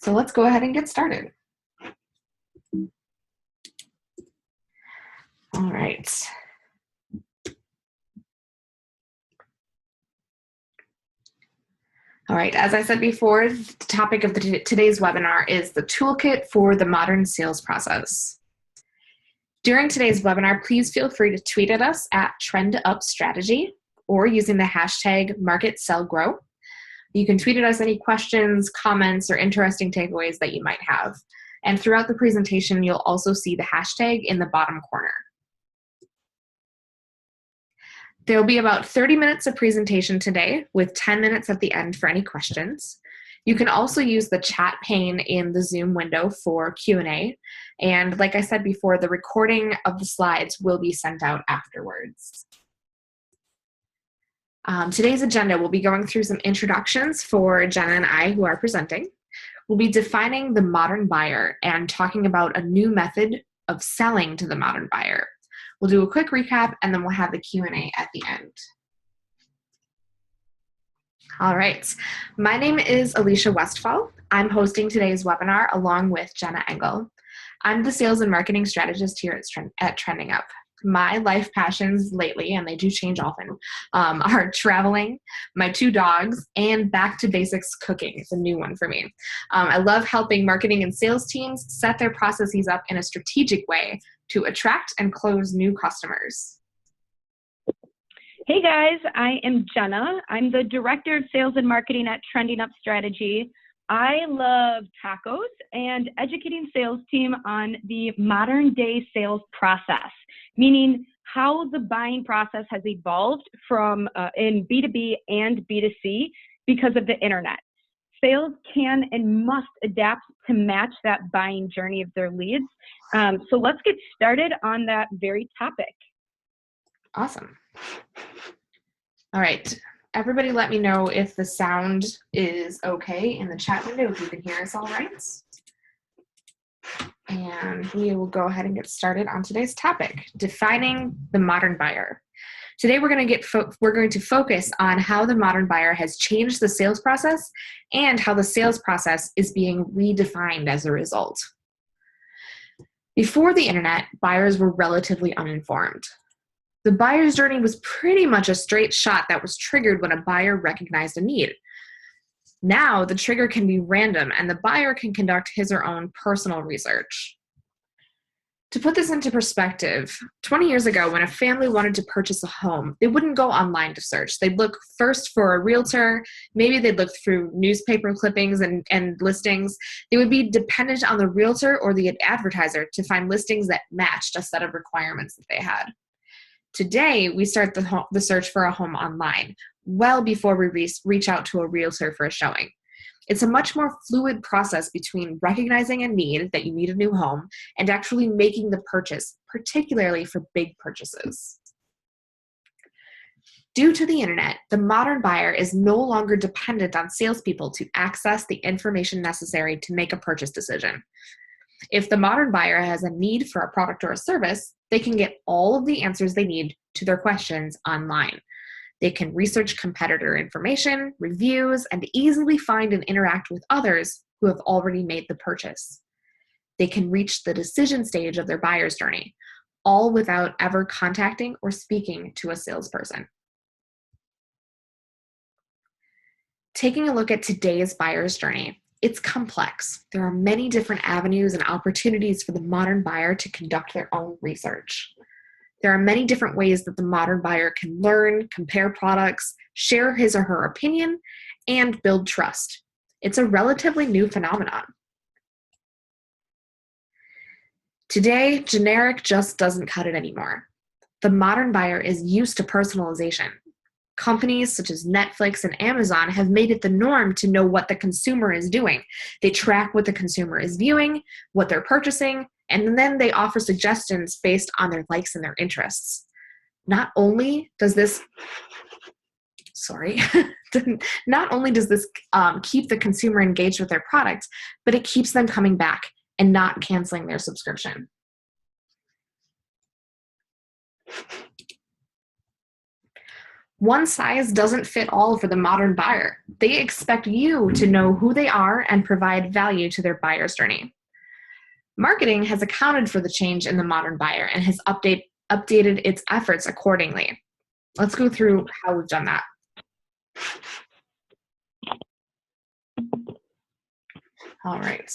So let's go ahead and get started. All right. All right, as I said before, the topic of today's webinar is the toolkit for the modern sales process. During today's webinar, please feel free to tweet at us at TrendUpStrategy or using the hashtag MarketSellGrow. You can tweet at us any questions, comments, or interesting takeaways that you might have. And throughout the presentation, you'll also see the hashtag in the bottom corner. There'll be about 30 minutes of presentation today with 10 minutes at the end for any questions. You can also use the chat pane in the Zoom window for Q&A. And like I said before, the recording of the slides will be sent out afterwards. Today's agenda, we'll be going through some introductions for Jenna and I who are presenting. We'll be defining the modern buyer and talking about a new method of selling to the modern buyer. We'll do a quick recap and then we'll have the Q&A at the end. All right, my name is Alicia Westfall. I'm hosting today's webinar along with Jenna Engel. I'm the sales and marketing strategist here at Trending Up. My life passions lately, and they do change often, are traveling, my 2 dogs, and back to basics cooking. It's a new one for me. I love helping marketing and sales teams set their processes up in a strategic way to attract and close new customers. Hey guys, I am Jenna. I'm the Director of Sales and Marketing at Trending Up Strategy. I love tacos and educating sales team on the modern day sales process, meaning how the buying process has evolved from in B2B and B2C because of the internet. Sales can and must adapt to match that buying journey of their leads. So let's get started on that very topic. Awesome. All right. Everybody let me know if the sound is okay in the chat window, if you can hear us all right. And we will go ahead and get started on today's topic, defining the modern buyer. Today we're going to focus on how the modern buyer has changed the sales process and how the sales process is being redefined as a result. Before the internet, buyers were relatively uninformed. The buyer's journey was pretty much a straight shot that was triggered when a buyer recognized a need. Now, the trigger can be random and the buyer can conduct his or own personal research. To put this into perspective, 20 years ago, when a family wanted to purchase a home, they wouldn't go online to search. They'd look first for a realtor. Maybe they'd look through newspaper clippings and listings. They would be dependent on the realtor or the advertiser to find listings that matched a set of requirements that they had. Today, we start the search for a home online, well before we reach out to a realtor for a showing. It's a much more fluid process between recognizing a need that you need a new home and actually making the purchase, particularly for big purchases. Due to the internet, the modern buyer is no longer dependent on salespeople to access the information necessary to make a purchase decision. If the modern buyer has a need for a product or a service, they can get all of the answers they need to their questions online. They can research competitor information, reviews, and easily find and interact with others who have already made the purchase. They can reach the decision stage of their buyer's journey, all without ever contacting or speaking to a salesperson. Taking a look at today's buyer's journey, it's complex. There are many different avenues and opportunities for the modern buyer to conduct their own research. There are many different ways that the modern buyer can learn, compare products, share his or her opinion, and build trust. It's a relatively new phenomenon. Today, generic just doesn't cut it anymore. The modern buyer is used to personalization. Companies such as Netflix and Amazon have made it the norm to know what the consumer is doing. They track what the consumer is viewing, what they're purchasing, and then they offer suggestions based on their likes and their interests. Not only does this keep the consumer engaged with their product, but it keeps them coming back and not canceling their subscription. One size doesn't fit all for the modern buyer. They expect you to know who they are and provide value to their buyer's journey. Marketing has accounted for the change in the modern buyer and has updated its efforts accordingly. Let's go through how we've done that. All right.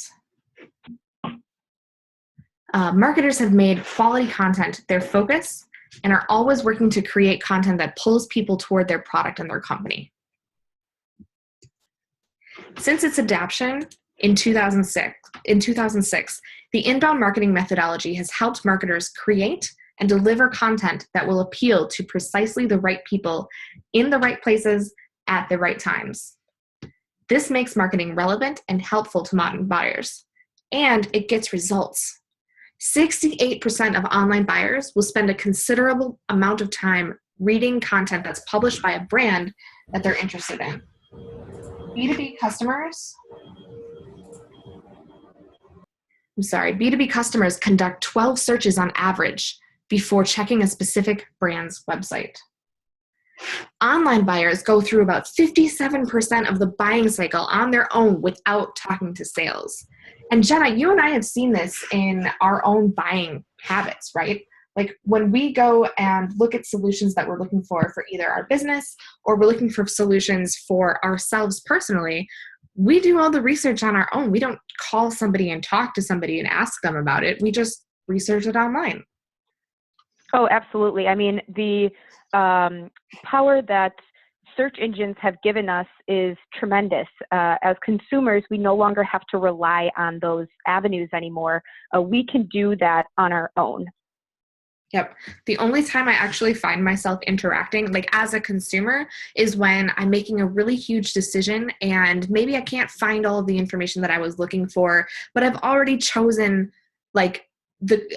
Marketers have made quality content their focus and are always working to create content that pulls people toward their product and their company. Since its adoption in 2006, the inbound marketing methodology has helped marketers create and deliver content that will appeal to precisely the right people in the right places at the right times. This makes marketing relevant and helpful to modern buyers, and it gets results. 68% of online buyers will spend a considerable amount of time reading content that's published by a brand that they're interested in. B2B customers conduct 12 searches on average before checking a specific brand's website. Online buyers go through about 57% of the buying cycle on their own without talking to sales. And Jenna, you and I have seen this in our own buying habits, right? Like when we go and look at solutions that we're looking for either our business or we're looking for solutions for ourselves personally, we do all the research on our own. We don't call somebody and talk to somebody and ask them about it. We just research it online. Oh, absolutely. I mean, the power that search engines have given us is tremendous. As consumers, we no longer have to rely on those avenues anymore. We can do that on our own. Yep. The only time I actually find myself interacting, like as a consumer, is when I'm making a really huge decision and maybe I can't find all of the information that I was looking for, but I've already chosen like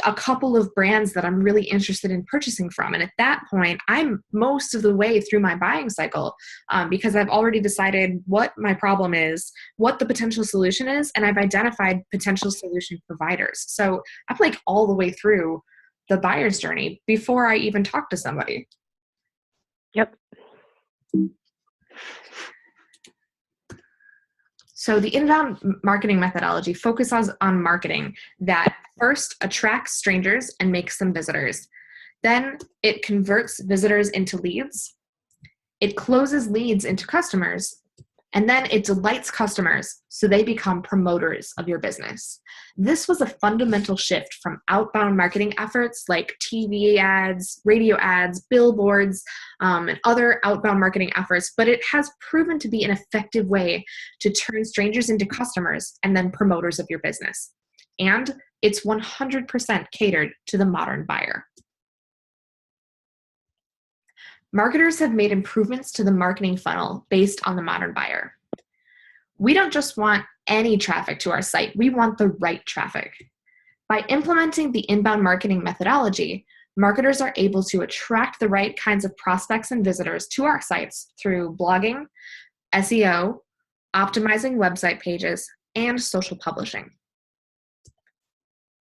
a couple of brands that I'm really interested in purchasing from. And at that point, I'm most of the way through my buying cycle because I've already decided what my problem is, what the potential solution is, and I've identified potential solution providers. So I'm like all the way through the buyer's journey before I even talk to somebody. Yep. So the inbound marketing methodology focuses on marketing that first attracts strangers and makes them visitors. Then it converts visitors into leads. It closes leads into customers. And then it delights customers so they become promoters of your business. This was a fundamental shift from outbound marketing efforts like TV ads, radio ads, billboards, and other outbound marketing efforts, but it has proven to be an effective way to turn strangers into customers and then promoters of your business. And it's 100% catered to the modern buyer. Marketers have made improvements to the marketing funnel based on the modern buyer. We don't just want any traffic to our site, we want the right traffic. By implementing the inbound marketing methodology, marketers are able to attract the right kinds of prospects and visitors to our sites through blogging, SEO, optimizing website pages, and social publishing.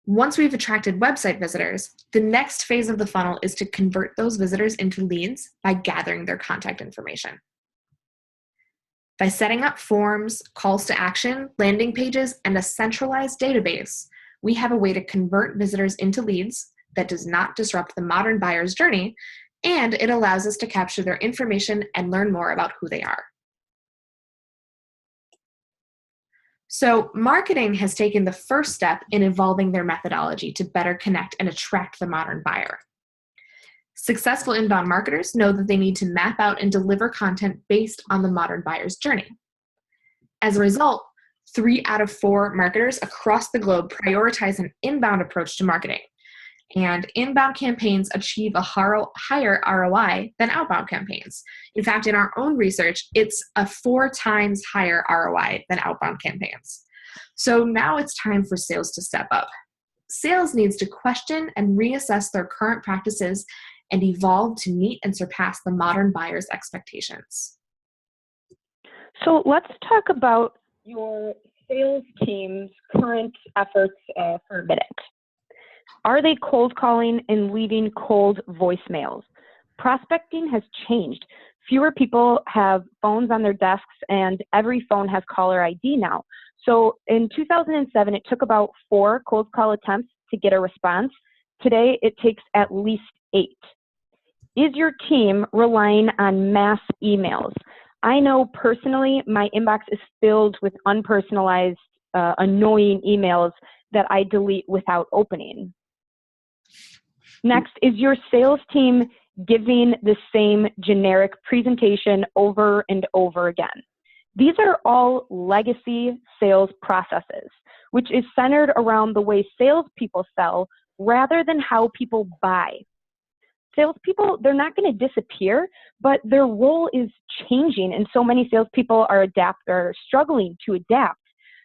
Once we've attracted website visitors, the next phase of the funnel is to convert those visitors into leads by gathering their contact information. By setting up forms, calls to action, landing pages, and a centralized database, we have a way to convert visitors into leads that does not disrupt the modern buyer's journey, and it allows us to capture their information and learn more about who they are. So marketing has taken the first step in evolving their methodology to better connect and attract the modern buyer. Successful inbound marketers know that they need to map out and deliver content based on the modern buyer's journey. As a result, 3 out of 4 marketers across the globe prioritize an inbound approach to marketing. And inbound campaigns achieve a higher ROI than outbound campaigns. In fact, in our own research, it's a 4 times higher ROI than outbound campaigns. So now it's time for sales to step up. Sales needs to question and reassess their current practices and evolve to meet and surpass the modern buyer's expectations. So let's talk about your sales team's current efforts for a minute. Are they cold calling and leaving cold voicemails? Prospecting has changed. Fewer people have phones on their desks, and every phone has caller ID now. So in 2007, it took about 4 cold call attempts to get a response. Today, it takes at least 8. Is your team relying on mass emails? I know personally my inbox is filled with unpersonalized, annoying emails that I delete without opening. Next, is your sales team giving the same generic presentation over and over again? These are all legacy sales processes, which is centered around the way salespeople sell rather than how people buy. Salespeople, they're not going to disappear, but their role is changing, and so many salespeople are struggling to adapt.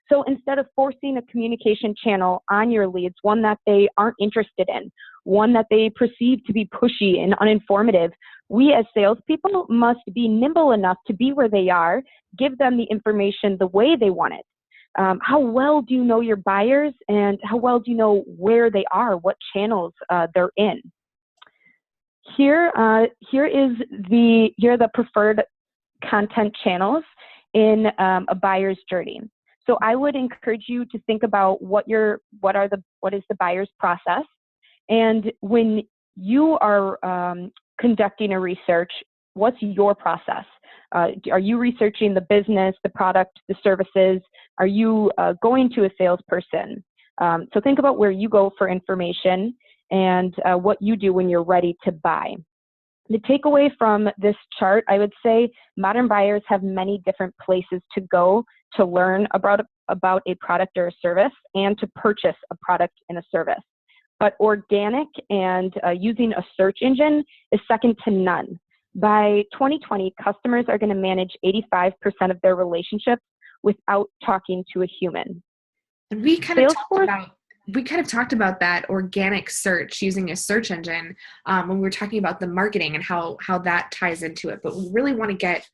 So instead of forcing a communication channel on your leads, one that they aren't interested in, one that they perceive to be pushy and uninformative, we as salespeople must be nimble enough to be where they are, give them the information the way they want it. How well do you know your buyers, and how well do you know where they are, what channels they're in? Here are the preferred content channels in a buyer's journey. So I would encourage you to think about what is the buyer's process, and when you are conducting a research, what's your process? Are you researching the business, the product, the services? Are you going to a salesperson? So think about where you go for information and what you do when you're ready to buy. The takeaway from this chart, I would say modern buyers have many different places to go to learn about a product or a service and to purchase a product and a service. But organic and using a search engine is second to none. By 2020, customers are going to manage 85% of their relationships without talking to a human. And we kind of talked about that organic search using a search engine when we were talking about the marketing and how that ties into it. But we really want to get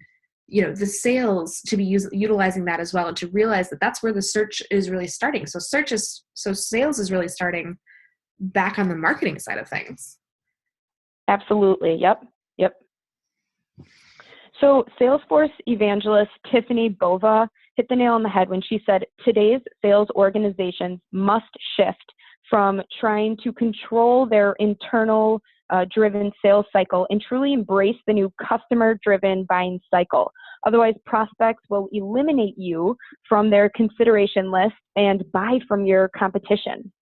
the sales to be utilizing that as well, and to realize that that's where the search is really starting. So sales is really starting back on the marketing side of things. Absolutely. Yep. So Salesforce evangelist Tiffany Bova hit the nail on the head when she said, today's sales organizations must shift from trying to control their internal driven sales cycle and truly embrace the new customer driven buying cycle. Otherwise, prospects will eliminate you from their consideration list and buy from your competition.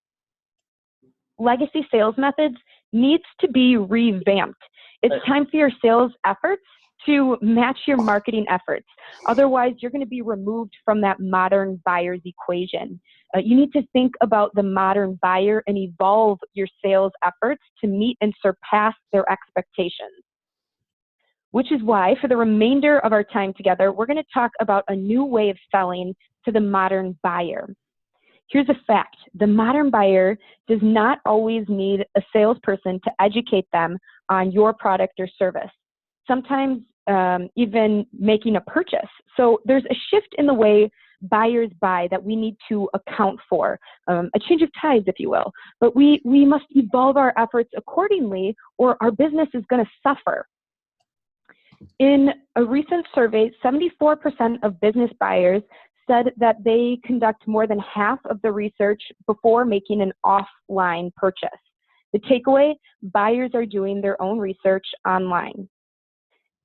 Legacy sales methods needs to be revamped. It's time for your sales efforts to match your marketing efforts. Otherwise, you're going to be removed from that modern buyer's equation. You need to think about the modern buyer and evolve your sales efforts to meet and surpass their expectations. Which is why, for the remainder of our time together, we're going to talk about a new way of selling to the modern buyer. Here's a fact. The modern buyer does not always need a salesperson to educate them on your product or service. Sometimes even making a purchase. So there's a shift in the way buyers buy that we need to account for, a change of tides, if you will. But we must evolve our efforts accordingly, or our business is going to suffer. In a recent survey, 74% of business buyers said that they conduct more than half of the research before making an offline purchase. The takeaway, buyers are doing their own research online.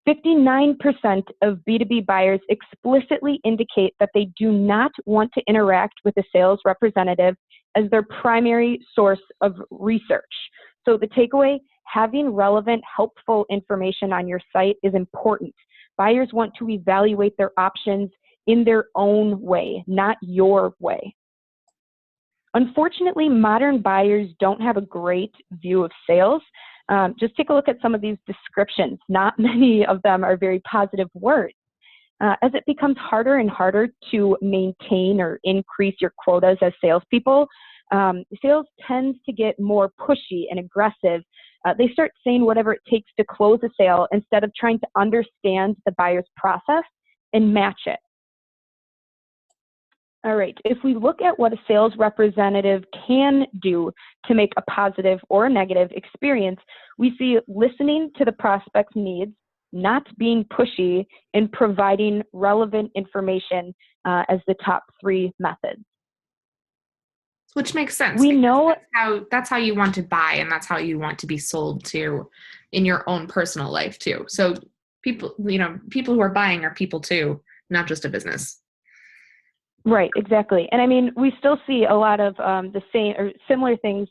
59% of B2B buyers explicitly indicate that they do not want to interact with a sales representative as their primary source of research. So the takeaway, having relevant, helpful information on your site is important. Buyers want to evaluate their options in their own way, not your way. Unfortunately, modern buyers don't have a great view of sales. Just take a look at some of these descriptions. Not many of them are very positive words. As it becomes harder and harder to maintain or increase your quotas as salespeople, sales tends to get more pushy and aggressive. They start saying whatever it takes to close a sale instead of trying to understand the buyer's process and match it. All right, if we look at what a sales representative can do to make a positive or a negative experience, we see listening to the prospect's needs, not being pushy, and providing relevant information as the top 3 methods. Which makes sense. We know that's how you want to buy, and that's how you want to be sold to in your own personal life too. So people who are buying are people too, not just a business. Right, exactly. And I mean, we still see a lot of the same or similar things,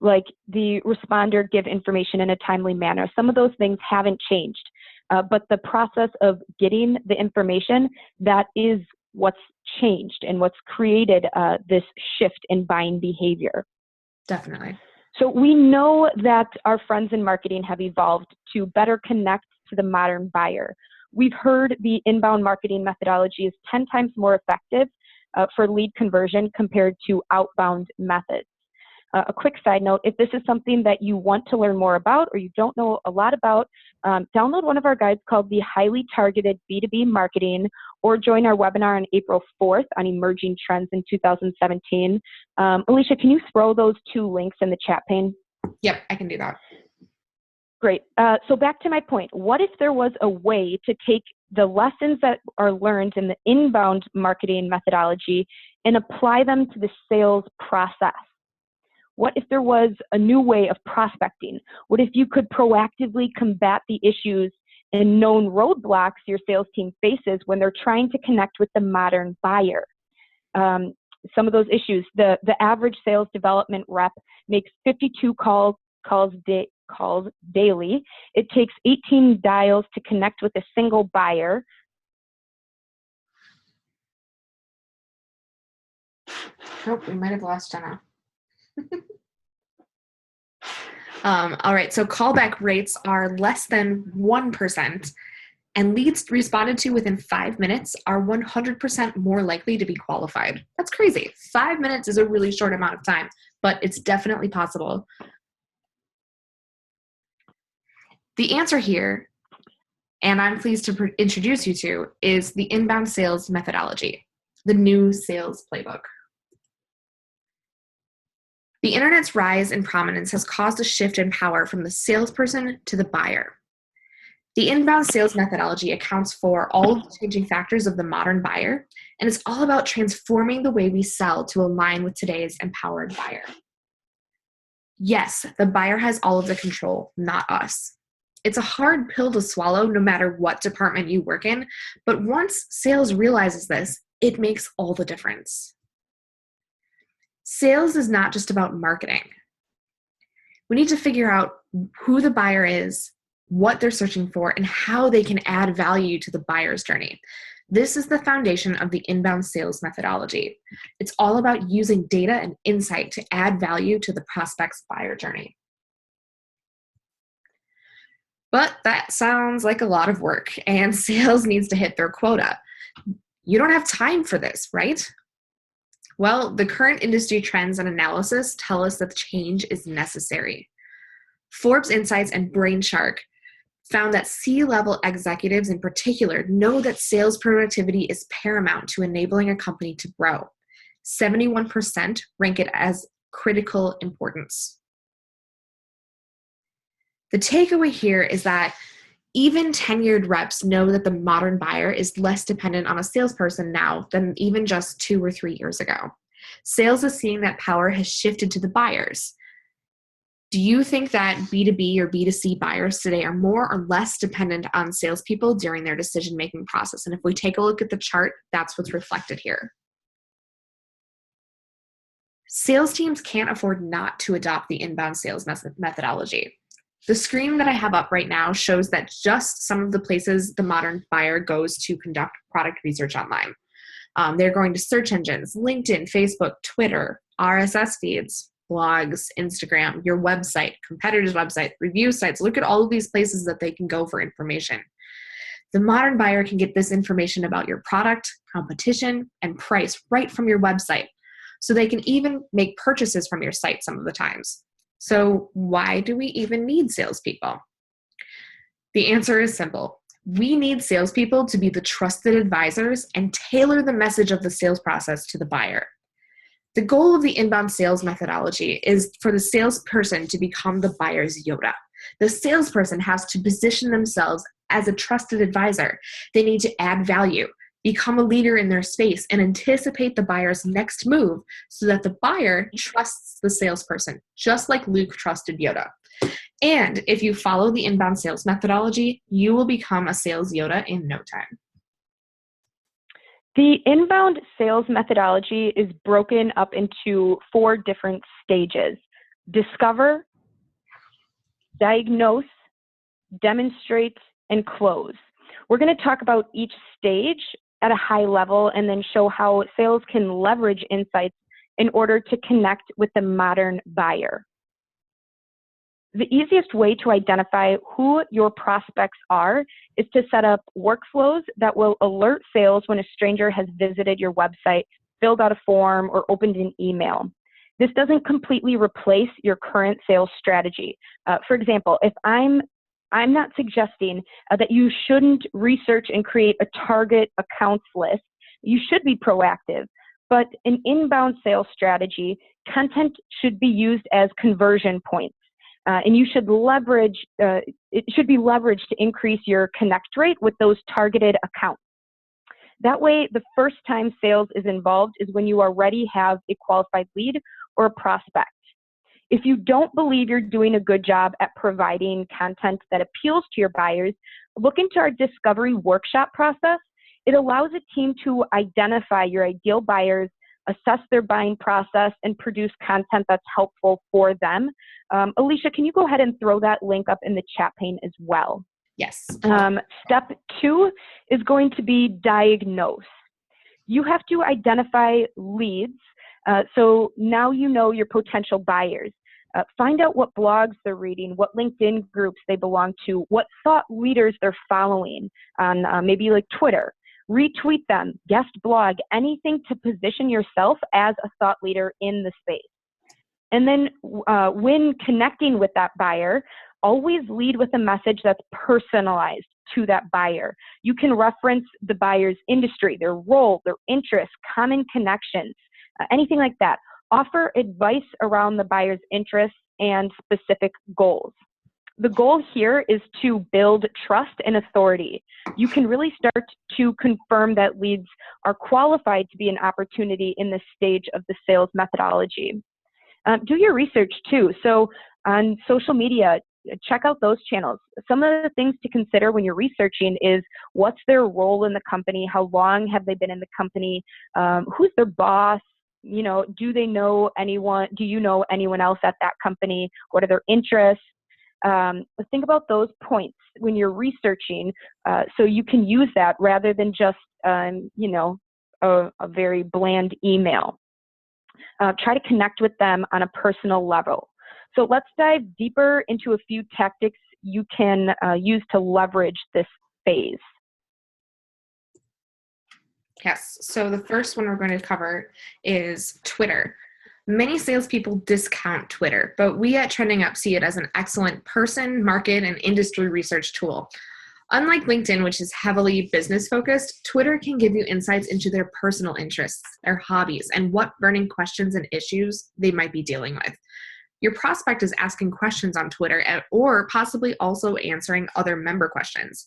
like the responder give information in a timely manner. Some of those things haven't changed, but the process of getting the information, that is what's changed and what's created this shift in buying behavior. Definitely. So we know that our friends in marketing have evolved to better connect to the modern buyer. We've heard the inbound marketing methodology is 10 times more effective for lead conversion compared to outbound methods. A quick side note, if this is something that you want to learn more about or you don't know a lot about, download one of our guides called the Highly Targeted B2B Marketing, or join our webinar on April 4th on emerging trends in 2017. Alicia, can you throw those 2 links in the chat pane? Yep, I can do that. Great. So back to my point, what if there was a way to take the lessons that are learned in the inbound marketing methodology and apply them to the sales process? What if there was a new way of prospecting? What if you could proactively combat the issues and known roadblocks your sales team faces when they're trying to connect with the modern buyer? Some of those issues, the average sales development rep makes 52 calls daily. It takes 18 dials to connect with a single buyer. Nope, we might have lost Jenna. All right, so callback rates are less than 1%, and leads responded to within 5 minutes are 100% more likely to be qualified. That's crazy. 5 minutes is a really short amount of time, but it's definitely possible. The answer here, and I'm pleased to introduce you to, is the inbound sales methodology, the new sales playbook. The internet's rise in prominence has caused a shift in power from the salesperson to the buyer. The inbound sales methodology accounts for all of the changing factors of the modern buyer, and it's all about transforming the way we sell to align with today's empowered buyer. Yes, the buyer has all of the control, not us. It's a hard pill to swallow no matter what department you work in, but once sales realizes this, it makes all the difference. Sales is not just about marketing. We need to figure out who the buyer is, what they're searching for, and how they can add value to the buyer's journey. This is the foundation of the inbound sales methodology. It's all about using data and insight to add value to the prospect's buyer journey. But that sounds like a lot of work, and sales needs to hit their quota. You don't have time for this, right? Well, the current industry trends and analysis tell us that change is necessary. Forbes Insights and Brainshark found that C-level executives in particular know that sales productivity is paramount to enabling a company to grow. 71% rank it as critical importance. The takeaway here is that even tenured reps know that the modern buyer is less dependent on a salesperson now than even just 2 or 3 years ago. Sales is seeing that power has shifted to the buyers. Do you think that B2B or B2C buyers today are more or less dependent on salespeople during their decision-making process? And if we take a look at the chart, that's what's reflected here. Sales teams can't afford not to adopt the inbound sales methodology. The screen that I have up right now shows that just some of the places the modern buyer goes to conduct product research online. They're going to search engines, LinkedIn, Facebook, Twitter, RSS feeds, blogs, Instagram, your website, competitors' website, review sites. Look at all of these places that they can go for information. The modern buyer can get this information about your product, competition, and price right from your website. So they can even make purchases from your site some of the times. So why do we even need salespeople? The answer is simple. We need salespeople to be the trusted advisors and tailor the message of the sales process to the buyer. The goal of the inbound sales methodology is for the salesperson to become the buyer's Yoda. The salesperson has to position themselves as a trusted advisor. They need to add value, become a leader in their space, and anticipate the buyer's next move so that the buyer trusts the salesperson, just like Luke trusted Yoda. And if you follow the inbound sales methodology, you will become a sales Yoda in no time. The inbound sales methodology is broken up into 4 different stages: discover, diagnose, demonstrate, and close. We're going to talk about each stage at a high level and then show how sales can leverage insights in order to connect with the modern buyer. The easiest way to identify who your prospects are is to set up workflows that will alert sales when a stranger has visited your website, filled out a form, or opened an email. This doesn't completely replace your current sales strategy. For example, if I'm not suggesting that you shouldn't research and create a target accounts list. You should be proactive, but an inbound sales strategy, content should be used as conversion points. And you should leverage, it should be leveraged to increase your connect rate with those targeted accounts. That way, the first time sales is involved is when you already have a qualified lead or a prospect. If you don't believe you're doing a good job at providing content that appeals to your buyers, look into our discovery workshop process. It allows a team to identify your ideal buyers, assess their buying process, and produce content that's helpful for them. Alicia, can you go ahead and throw that link up in the chat pane as well? Yes. Step 2 is going to be diagnose. You have to identify leads. So now you know your potential buyers. Find out what blogs they're reading, what LinkedIn groups they belong to, what thought leaders they're following on maybe like Twitter. Retweet them, guest blog, anything to position yourself as a thought leader in the space. And then when connecting with that buyer, always lead with a message that's personalized to that buyer. You can reference the buyer's industry, their role, their interests, common connections, anything like that. Offer advice around the buyer's interests and specific goals. The goal here is to build trust and authority. You can really start to confirm that leads are qualified to be an opportunity in this stage of the sales methodology. Do your research too. So on social media, check out those channels. Some of the things to consider when you're researching is what's their role in the company? How long have they been in the company? Who's their boss? You know, do they know anyone? Do you know anyone else at that company? What are their interests? Think about those points when you're researching, so you can use that rather than just, you know, a very bland email. Try to connect with them on a personal level. So let's dive deeper into a few tactics you can use to leverage this phase. Yes, so the first one we're going to cover is Twitter. Many salespeople discount Twitter, but we at Trending Up see it as an excellent person, market, and industry research tool. Unlike LinkedIn, which is heavily business-focused, Twitter can give you insights into their personal interests, their hobbies, and what burning questions and issues they might be dealing with. Your prospect is asking questions on Twitter or possibly also answering other member questions.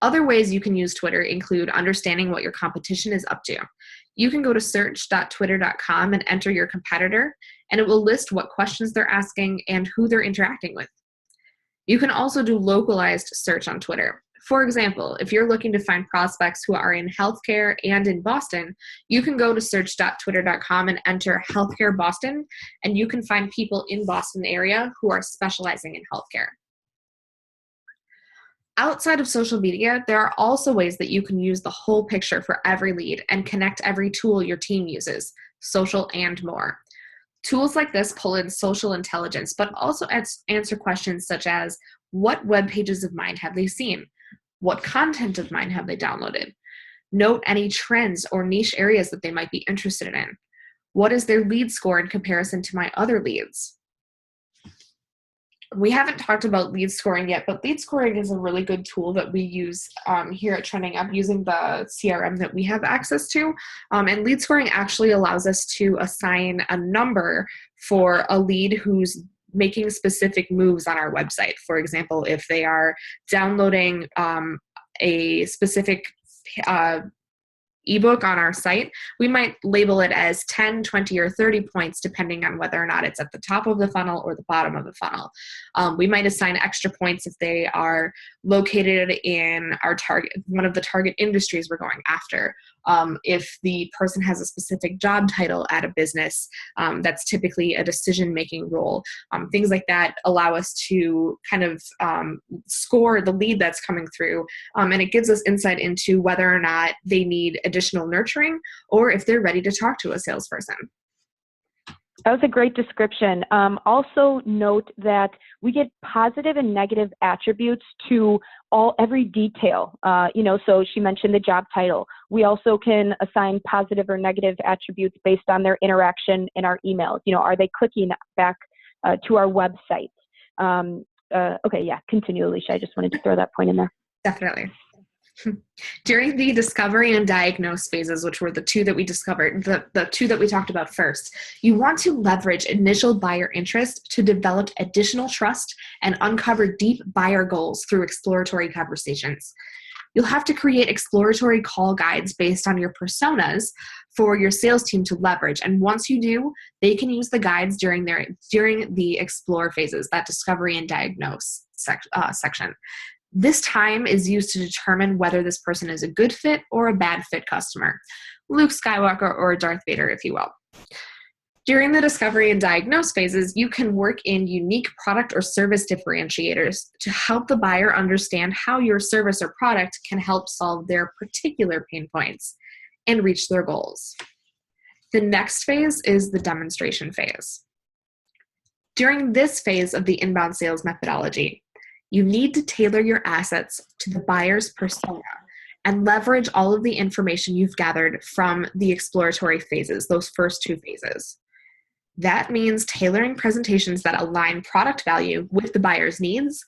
Other ways you can use Twitter include understanding what your competition is up to. You can go to search.twitter.com and enter your competitor, and it will list what questions they're asking and who they're interacting with. You can also do localized search on Twitter. For example, if you're looking to find prospects who are in healthcare and in Boston, you can go to search.twitter.com and enter healthcare Boston, and you can find people in Boston area who are specializing in healthcare. Outside of social media, there are also ways that you can use the whole picture for every lead and connect every tool your team uses, social and more. Tools like this pull in social intelligence, but also answer questions such as, what web pages of mine have they seen? What content of mine have they downloaded? Note any trends or niche areas that they might be interested in. What is their lead score in comparison to my other leads? We haven't talked about lead scoring yet, but lead scoring is a really good tool that we use here at Trending Up using the CRM that we have access to. And lead scoring actually allows us to assign a number for a lead whose making specific moves on our website. For example, if they are downloading a specific ebook on our site, we might label it as 10, 20, or 30 points, depending on whether or not it's at the top of the funnel or the bottom of the funnel. We might assign extra points if they are located in our target, one of the target industries we're going after. If the person has a specific job title at a business, that's typically a decision-making role. Things like that allow us to kind of score the lead that's coming through, and it gives us insight into whether or not they need additional nurturing or if they're ready to talk to a salesperson. That was a great description. Also note that we get positive and negative attributes to every detail. So she mentioned the job title. We also can assign positive or negative attributes based on their interaction in our emails. Are they clicking back to our website? Okay, yeah, continue, Alicia. I just wanted to throw that point in there. Definitely. During the discovery and diagnose phases, which were the two that we discovered, the two that we talked about first, you want to leverage initial buyer interest to develop additional trust and uncover deep buyer goals through exploratory conversations. You'll have to create exploratory call guides based on your personas for your sales team to leverage. And once you do, they can use the guides during the explore phases, that discovery and diagnose section. This time is used to determine whether this person is a good fit or a bad fit customer. Luke Skywalker or Darth Vader, if you will. During the discovery and diagnose phases, you can work in unique product or service differentiators to help the buyer understand how your service or product can help solve their particular pain points and reach their goals. The next phase is the demonstration phase. During this phase of the inbound sales methodology, you need to tailor your assets to the buyer's persona and leverage all of the information you've gathered from the exploratory phases, those first two phases. That means tailoring presentations that align product value with the buyer's needs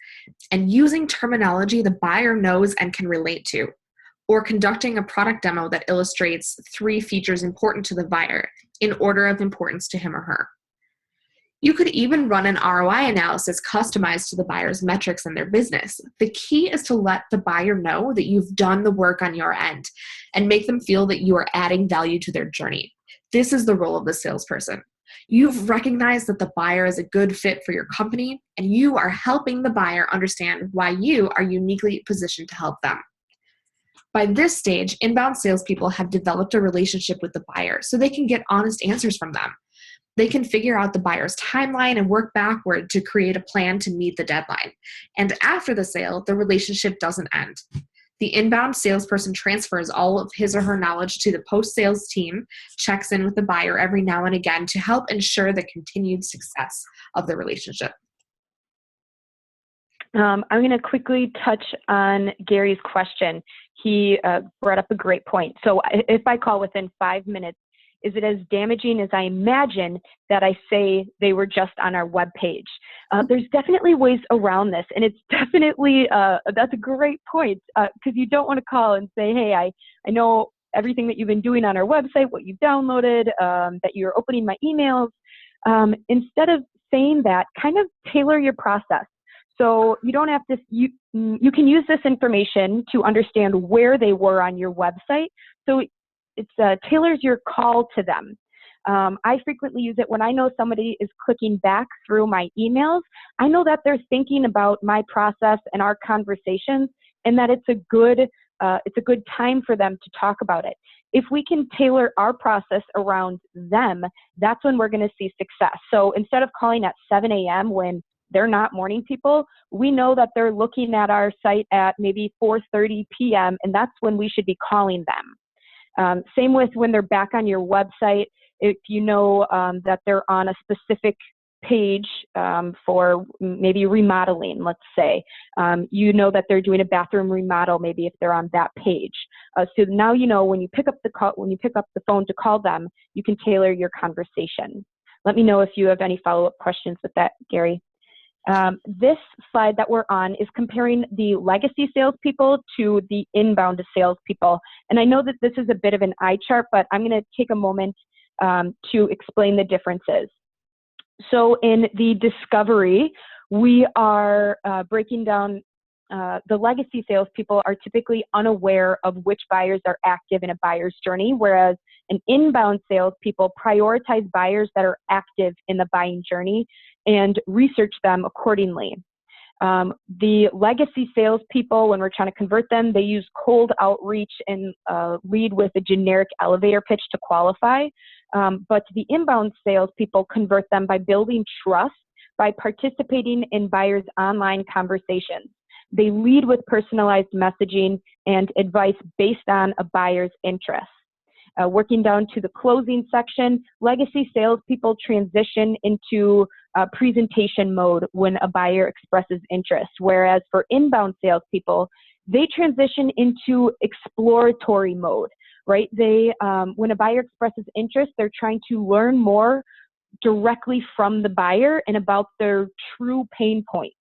and using terminology the buyer knows and can relate to, or conducting a product demo that illustrates 3 features important to the buyer in order of importance to him or her. You could even run an ROI analysis customized to the buyer's metrics and their business. The key is to let the buyer know that you've done the work on your end and make them feel that you are adding value to their journey. This is the role of the salesperson. You've recognized that the buyer is a good fit for your company, and you are helping the buyer understand why you are uniquely positioned to help them. By this stage, inbound salespeople have developed a relationship with the buyer so they can get honest answers from them. They can figure out the buyer's timeline and work backward to create a plan to meet the deadline. And after the sale, the relationship doesn't end. The inbound salesperson transfers all of his or her knowledge to the post-sales team, checks in with the buyer every now and again to help ensure the continued success of the relationship. I'm going to quickly touch on Gary's question. He brought up a great point. So if I call within 5 minutes, is it as damaging as I imagine that I say they were just on our webpage? There's definitely ways around this, and it's definitely, that's a great point, because you don't want to call and say, hey, I know everything that you've been doing on our website, what you've downloaded, that you're opening my emails. Instead of saying that, kind of tailor your process. So you don't have to, you can use this information to understand where they were on your website. So it tailors your call to them. I frequently use it when I know somebody is clicking back through my emails. I know that they're thinking about my process and our conversations, and that it's a good time for them to talk about it. If we can tailor our process around them, that's when we're going to see success. So instead of calling at 7 a.m. when they're not morning people, we know that they're looking at our site at maybe 4:30 p.m., and that's when we should be calling them. Same with when they're back on your website. If you know that they're on a specific page for maybe remodeling, let's say, you know that they're doing a bathroom remodel, maybe if they're on that page. So now you know when you pick up the phone to call them, you can tailor your conversation. Let me know if you have any follow-up questions with that, Gary. This slide that we're on is comparing the legacy salespeople to the inbound salespeople. And I know that this is a bit of an eye chart, but I'm going to take a moment to explain the differences. So in the discovery, we are breaking down the legacy salespeople are typically unaware of which buyers are active in a buyer's journey, whereas an inbound salespeople prioritize buyers that are active in the buying journey and research them accordingly. The legacy salespeople, when we're trying to convert them, they use cold outreach and lead with a generic elevator pitch to qualify. But the inbound salespeople convert them by building trust by participating in buyers' online conversations. They lead with personalized messaging and advice based on a buyer's interests. Working down to the closing section, legacy salespeople transition into presentation mode when a buyer expresses interest, whereas for inbound salespeople, they transition into exploratory mode, right? They, when a buyer expresses interest, they're trying to learn more directly from the buyer and about their true pain points.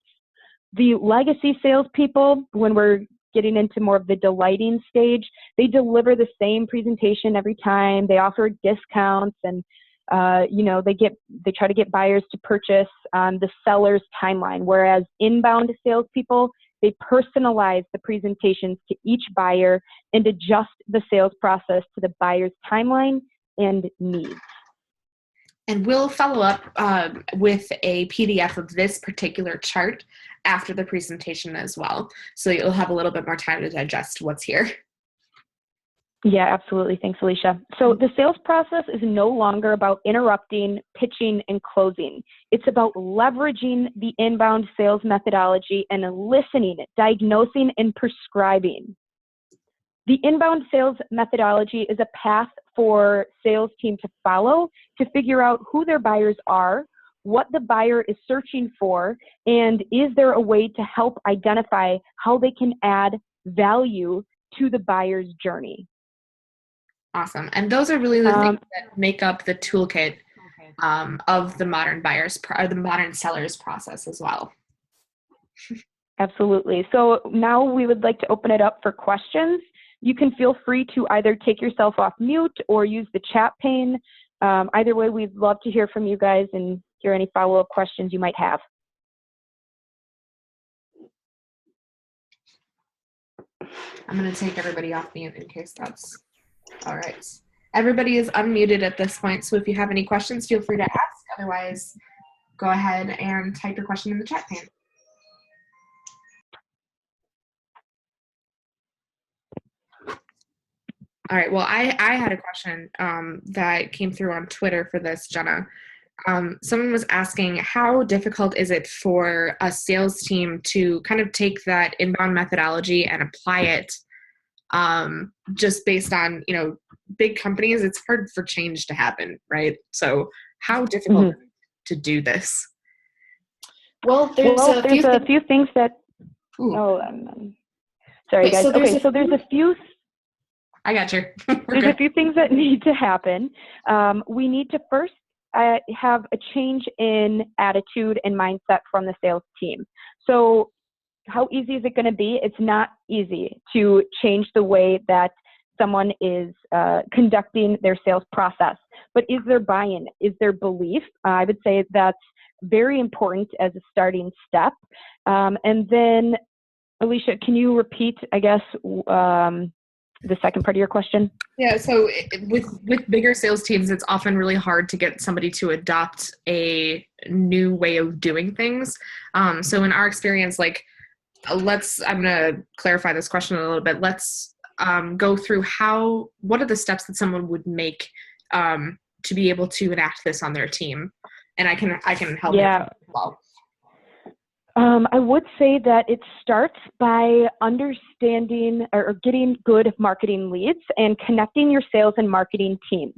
The legacy salespeople, when we're getting into more of the delighting stage, they deliver the same presentation every time. They offer discounts and they try to get buyers to purchase on the seller's timeline. Whereas inbound salespeople, they personalize the presentations to each buyer and adjust the sales process to the buyer's timeline and needs. And we'll follow up with a PDF of this particular chart after the presentation as well. So you'll have a little bit more time to digest what's here. Yeah, absolutely. Thanks, Alicia. So the sales process is no longer about interrupting, pitching, and closing. It's about leveraging the inbound sales methodology and listening, diagnosing, and prescribing. The inbound sales methodology is a path for sales team to follow to figure out who their buyers are, what the buyer is searching for, and is there a way to help identify how they can add value to the buyer's journey. Awesome. And those are really the things that make up the toolkit of the modern buyers or the modern sellers process as well. Absolutely. So now we would like to open it up for questions. You can feel free to either take yourself off mute or use the chat pane. Either way, we'd love to hear from you guys and hear any follow-up questions you might have. I'm going to take everybody off mute in case that's all right. Everybody is unmuted at this point, so if you have any questions, feel free to ask. Otherwise, go ahead and type your question in the chat pane. All right, well, I had a question that came through on Twitter for this, Jenna. Someone was asking, how difficult is it for a sales team to kind of take that inbound methodology and apply it just based on, big companies? It's hard for change to happen, right? So how difficult is it to do this? Well, there's a few things that, sorry guys. So there's a few, I got you. There's a few things that need to happen. We need to first have a change in attitude and mindset from the sales team. So how easy is it going to be? It's not easy to change the way that someone is conducting their sales process. But is there buy-in? Is there belief? I would say that's very important as a starting step. And then, Alicia, can you repeat, I guess, the second part of your question? Yeah, so with bigger sales teams, it's often really hard to get somebody to adopt a new way of doing things. So in our experience, I'm going to clarify this question a little bit. Let's go through what are the steps that someone would make to be able to enact this on their team? And I can help. Yeah. As well. I would say that it starts by understanding or getting good marketing leads and connecting your sales and marketing teams.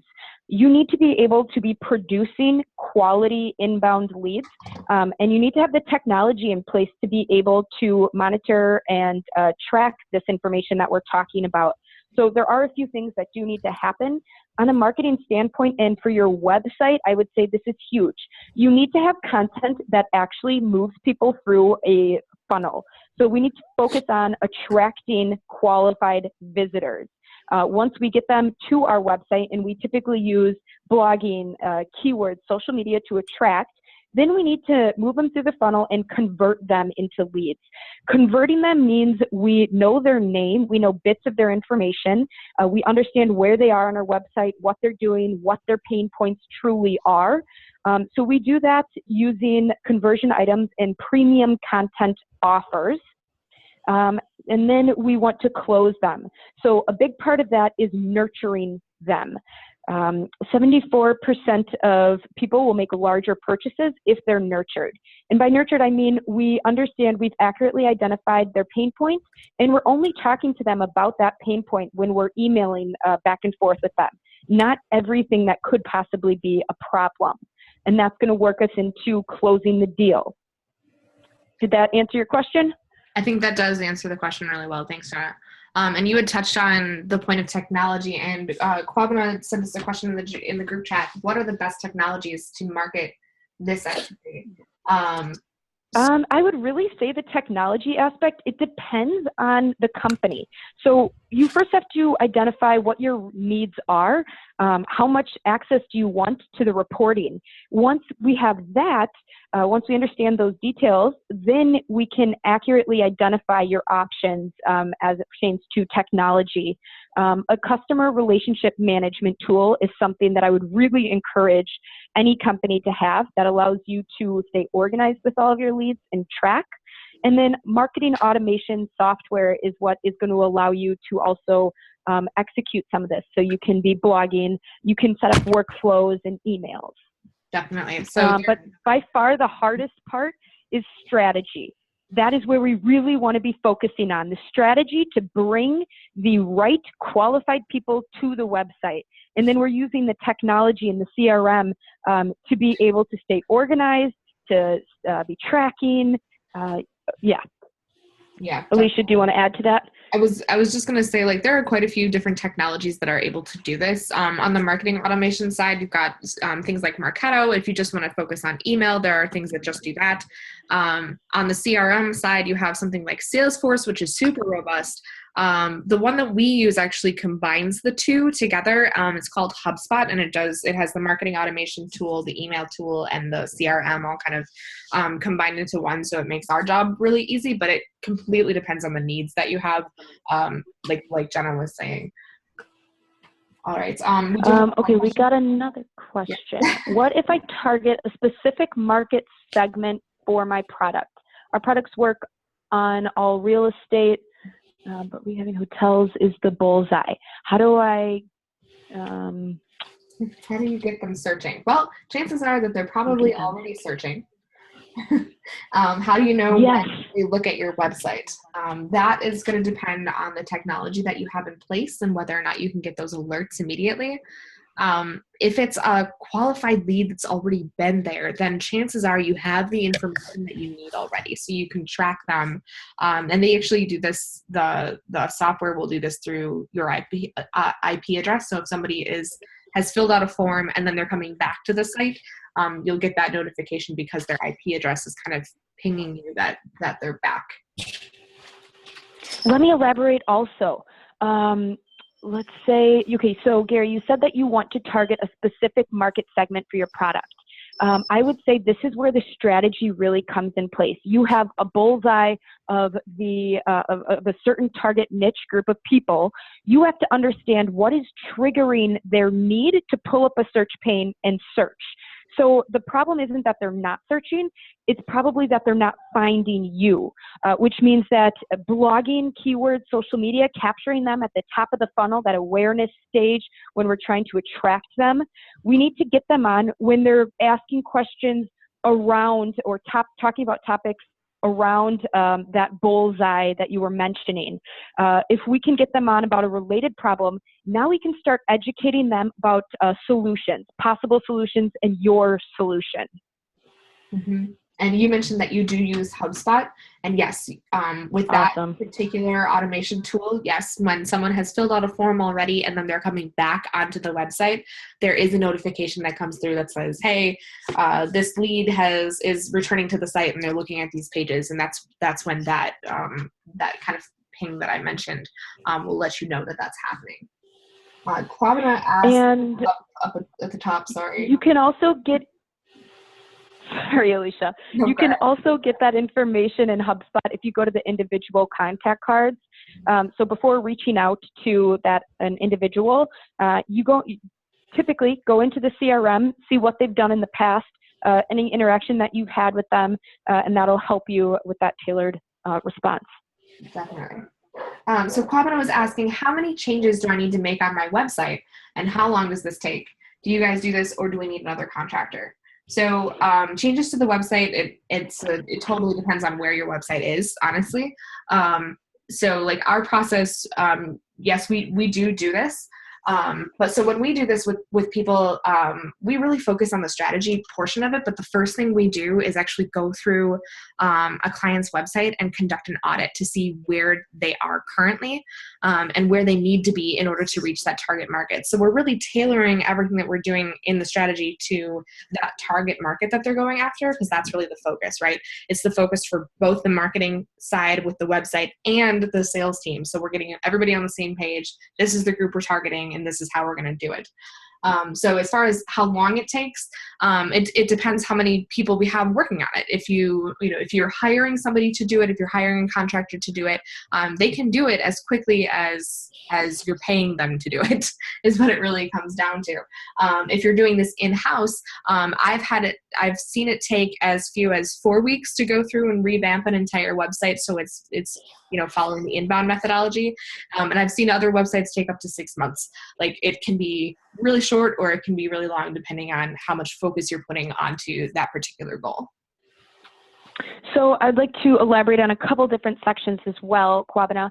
You need to be able to be producing quality inbound leads, and you need to have the technology in place to be able to monitor and track this information that we're talking about. So there are a few things that do need to happen. On a marketing standpoint and for your website, I would say this is huge. You need to have content that actually moves people through a funnel. So we need to focus on attracting qualified visitors. Once we get them to our website, and we typically use blogging, keywords, social media to attract, Then we need to move them through the funnel and convert them into leads. Converting them means we know their name, we know bits of their information, we understand where they are on our website, what they're doing, what their pain points truly are. So we do that using conversion items and premium content offers. And then we want to close them. So a big part of that is nurturing them. 74% of people will make larger purchases if they're nurtured. And by nurtured, I mean we understand we've accurately identified their pain points, and we're only talking to them about that pain point when we're emailing back and forth with them, not everything that could possibly be a problem. And that's going to work us into closing the deal. Did that answer your question? I think that does answer the question really well. Thanks, Jenna. And you had touched on the point of technology, and Kwabena sent us a question in the group chat. What are the best technologies to market this activity? I would really say the technology aspect, it depends on the company. So you first have to identify what your needs are. How much access do you want to the reporting? Once we have that, once we understand those details, then we can accurately identify your options as it pertains to technology. A customer relationship management tool is something that I would really encourage any company to have that allows you to stay organized with all of your leads and track. And then marketing automation software is what is going to allow you to also execute some of this. So you can be blogging, you can set up workflows and emails. Definitely. So, but by far the hardest part is strategy. That is where we really want to be focusing on the strategy to bring the right qualified people to the website. And then we're using the technology and the CRM to be able to stay organized, to be tracking. Yeah. Alicia, do you want to add to that? I was just going to say, like, there are quite a few different technologies that are able to do this. On the marketing automation side, you've got things like Marketo. If you just want to focus on email, there are things that just do that. On the CRM side, you have something like Salesforce, which is super robust. The one that we use actually combines the two together. It's called HubSpot, and it has the marketing automation tool, the email tool, and the CRM all kind of combined into one. So it makes our job really easy, but it completely depends on the needs that you have. Like Jenna was saying. All right. Okay, we got another question. Yeah. What if I target a specific market segment for my product? Our products work on all real estate, but we having hotels is the bullseye. How do you get them searching? Well, chances are that they're probably already searching. How do you know when you look at your website? That is going to depend on the technology that you have in place and whether or not you can get those alerts immediately. If it's a qualified lead that's already been there, then chances are you have the information that you need already, so you can track them. And they actually do this, the software will do this through your IP address. So if somebody has filled out a form and then they're coming back to the site, you'll get that notification because their IP address is kind of pinging you that they're back. Let me elaborate also. Let's say, okay, so Gary, you said that you want to target a specific market segment for your product. I would say this is where the strategy really comes in place. You have a bullseye of a certain target niche group of people. You have to understand what is triggering their need to pull up a search pane and search. So the problem isn't that they're not searching, it's probably that they're not finding you, which means that blogging, keywords, social media, capturing them at the top of the funnel, that awareness stage when we're trying to attract them, we need to get them on when they're asking questions around or talking about topics around that bullseye that you were mentioning. If we can get them on about a related problem, now we can start educating them about solutions, possible solutions, and your solution. Mm-hmm. And you mentioned that you do use HubSpot. And yes, with that particular automation tool, yes, when someone has filled out a form already and then they're coming back onto the website, there is a notification that comes through that says, hey, this lead is returning to the site and they're looking at these pages. And that's when that kind of ping that I mentioned will let you know that that's happening. Kwabena asked up at the top, sorry. You can also get Sorry, Alicia. You can also get that information in HubSpot if you go to the individual contact cards. So before reaching out to an individual, typically go into the CRM, see what they've done in the past, any interaction that you've had with them, and that'll help you with that tailored response. Definitely. So Kwabena was asking, how many changes do I need to make on my website, and how long does this take? Do you guys do this, or do we need another contractor? So changes to the website, it totally depends on where your website is, honestly. So like our process, yes, we do this. But so when we do this with people, we really focus on the strategy portion of it. But the first thing we do is actually go through a client's website and conduct an audit to see where they are currently and where they need to be in order to reach that target market. So we're really tailoring everything that we're doing in the strategy to that target market that they're going after, because that's really the focus, right? It's the focus for both the marketing side with the website and the sales team. So we're getting everybody on the same page. This is the group we're targeting, and this is how we're going to do it. So as far as how long it takes, it depends how many people we have working on it. If if you're hiring somebody to do it, if you're hiring a contractor to do it, they can do it as quickly as you're paying them to do it, is what it really comes down to. If you're doing this in-house, I've seen it take as few as 4 weeks to go through and revamp an entire website. So it's following the inbound methodology. And I've seen other websites take up to 6 months. Like, it can be really short or it can be really long, depending on how much focus you're putting onto that particular goal. So I'd like to elaborate on a couple different sections as well, Kwabena.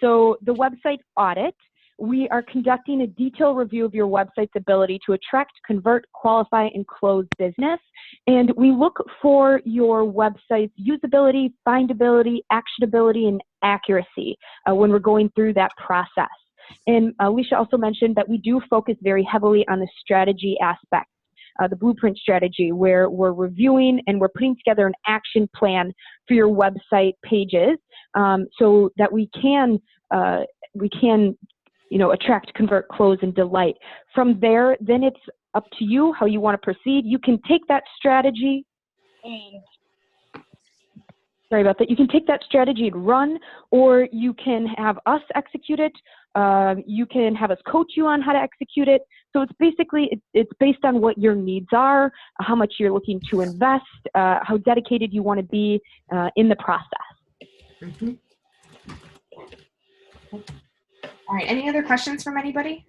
So the website audit, we are conducting a detailed review of your website's ability to attract, convert, qualify, and close business. And we look for your website's usability, findability, actionability, and accuracy when we're going through that process. And Alicia also mentioned that we do focus very heavily on the strategy aspect, the blueprint strategy, where we're reviewing and we're putting together an action plan for your website pages so that we can attract, convert, close, and delight. From there, then it's up to you how you want to proceed. You can take that strategy and you can take that strategy and run, or you can have us execute it. You can have us coach you on how to execute it. So it's basically, it's based on what your needs are, how much you're looking to invest, how dedicated you want to be in the process. Mm-hmm. All right, any other questions from anybody?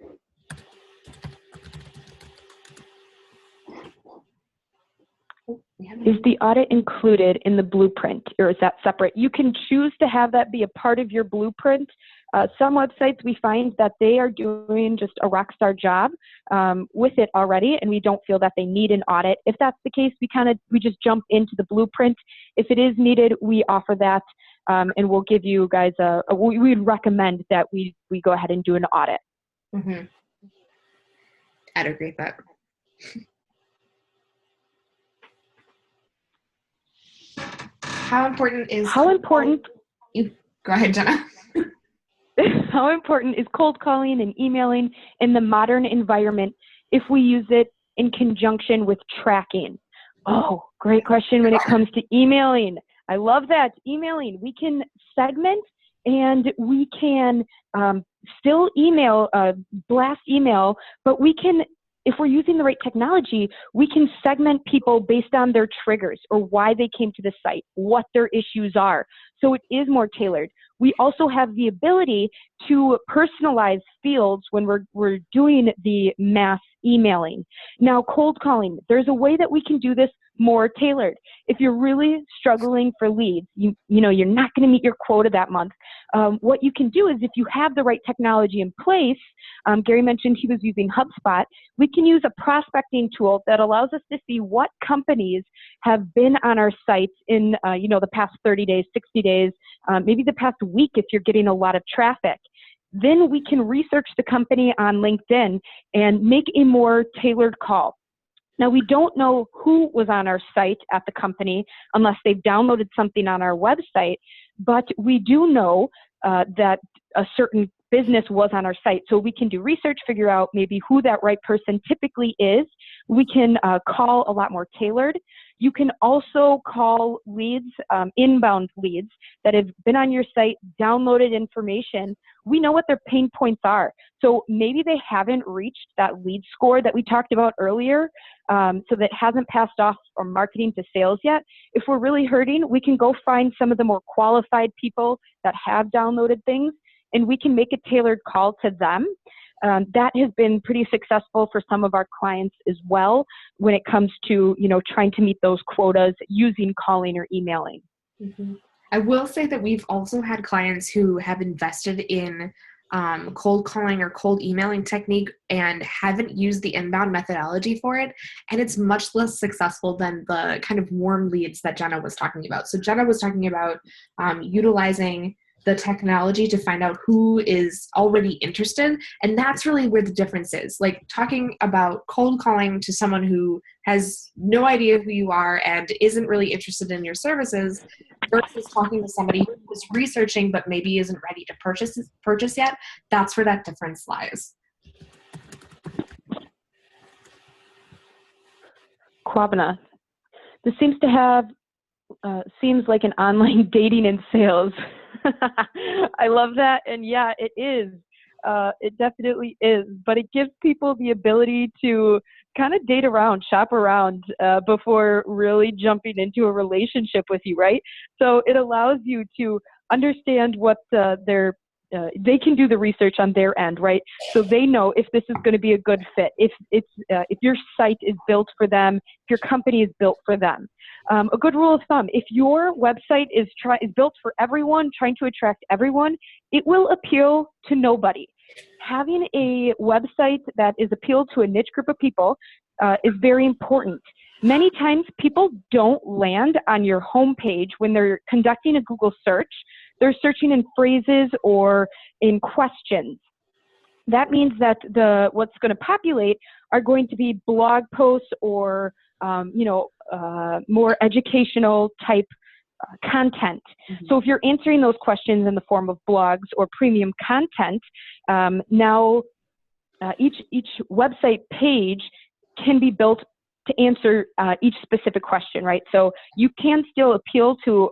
Is the audit included in the blueprint, or is that separate? You can choose to have that be a part of your blueprint. Some websites, we find that they are doing just a rock star job with it already, and we don't feel that they need an audit. If that's the case, we just jump into the blueprint. If it is needed, we offer that, and we'll give you guys we'd recommend that we go ahead and do an audit. Mm-hmm. I'd agree with that. How important? You go ahead, Jenna. How important is cold calling and emailing in the modern environment if we use it in conjunction with tracking? Oh, great question when it comes to emailing. I love that. Emailing, we can segment and we can still email, blast email, but we can, if we're using the right technology, we can segment people based on their triggers or why they came to the site, what their issues are. So it is more tailored. We also have the ability to personalize fields when we're doing the mass emailing. Now, cold calling, there's a way that we can do this more tailored. If you're really struggling for leads, you're not going to meet your quota that month. What you can do is, if you have the right technology in place, Gary mentioned he was using HubSpot, we can use a prospecting tool that allows us to see what companies have been on our sites in the past 30 days, 60 days, maybe the past week if you're getting a lot of traffic. Then we can research the company on LinkedIn and make a more tailored call. Now, we don't know who was on our site at the company unless they've downloaded something on our website, but we do know that a certain business was on our site. So we can do research, figure out maybe who that right person typically is. We can call a lot more tailored. You can also call leads, inbound leads that have been on your site, downloaded information. We know what their pain points are. So maybe they haven't reached that lead score that we talked about earlier, so that hasn't passed off from marketing to sales yet. If we're really hurting, we can go find some of the more qualified people that have downloaded things, and we can make a tailored call to them. That has been pretty successful for some of our clients as well when it comes to, trying to meet those quotas using calling or emailing. Mm-hmm. I will say that we've also had clients who have invested in cold calling or cold emailing technique and haven't used the inbound methodology for it. And it's much less successful than the kind of warm leads that Jenna was talking about. So Jenna was talking about utilizing the technology to find out who is already interested. And that's really where the difference is. Like talking about cold calling to someone who has no idea who you are and isn't really interested in your services versus talking to somebody who's researching but maybe isn't ready to purchase yet. That's where that difference lies. Kwabena, this seems like an online dating in sales. I love that. And yeah, it is. It definitely is. But it gives people the ability to kind of date around, shop around before really jumping into a relationship with you, right? So it allows you to understand what they can do the research on their end, right? So they know if this is going to be a good fit, if your site is built for them, if your company is built for them. A good rule of thumb: if your website is built for everyone, trying to attract everyone, it will appeal to nobody. Having a website that is appealed to a niche group of people is very important. Many times people don't land on your homepage when they're conducting a Google search. They're searching in phrases or in questions. That means that what's going to populate are going to be blog posts or more educational type content. Mm-hmm. So if you're answering those questions in the form of blogs or premium content, now each website page can be built to answer each specific question, right? So you can still appeal to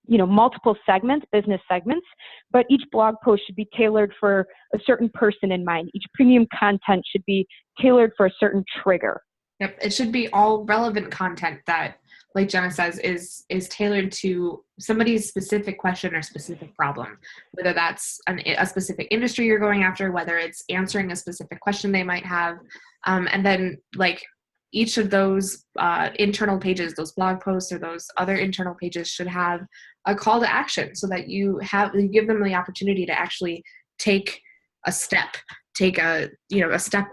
multiple segments, business segments, but each blog post should be tailored for a certain person in mind. Each premium content should be tailored for a certain trigger. Yep, it should be all relevant content that, like Jenna says, is tailored to somebody's specific question or specific problem, whether that's a specific industry you're going after, whether it's answering a specific question they might have, and then like each of those internal pages, those blog posts or those other internal pages should have a call to action so that you give them the opportunity to actually take a step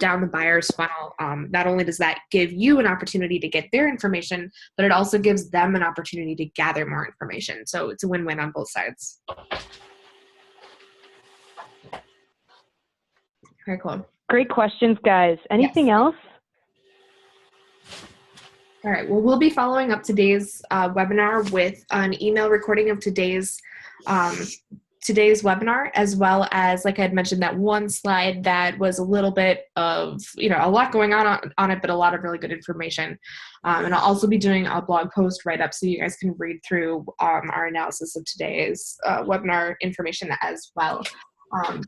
down the buyer's funnel. Not only does that give you an opportunity to get their information, but it also gives them an opportunity to gather more information. So it's a win-win on both sides. Very cool. Great questions, guys. Anything else? All right. Well, we'll be following up today's webinar with an email recording of today's webinar, as well as, like I had mentioned, that one slide that was a little bit of, a lot going on it, but a lot of really good information. And I'll also be doing a blog post write-up so you guys can read through our analysis of today's webinar information as well.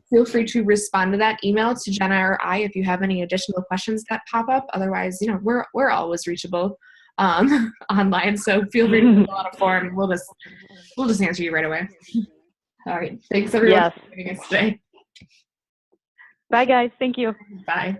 Feel free to respond to that email to Jenna or I if you have any additional questions that pop up. Otherwise, we're always reachable online, so feel free to fill out a form. We'll just answer you right away. All right. Thanks everyone for joining us today. Bye guys. Thank you. Bye.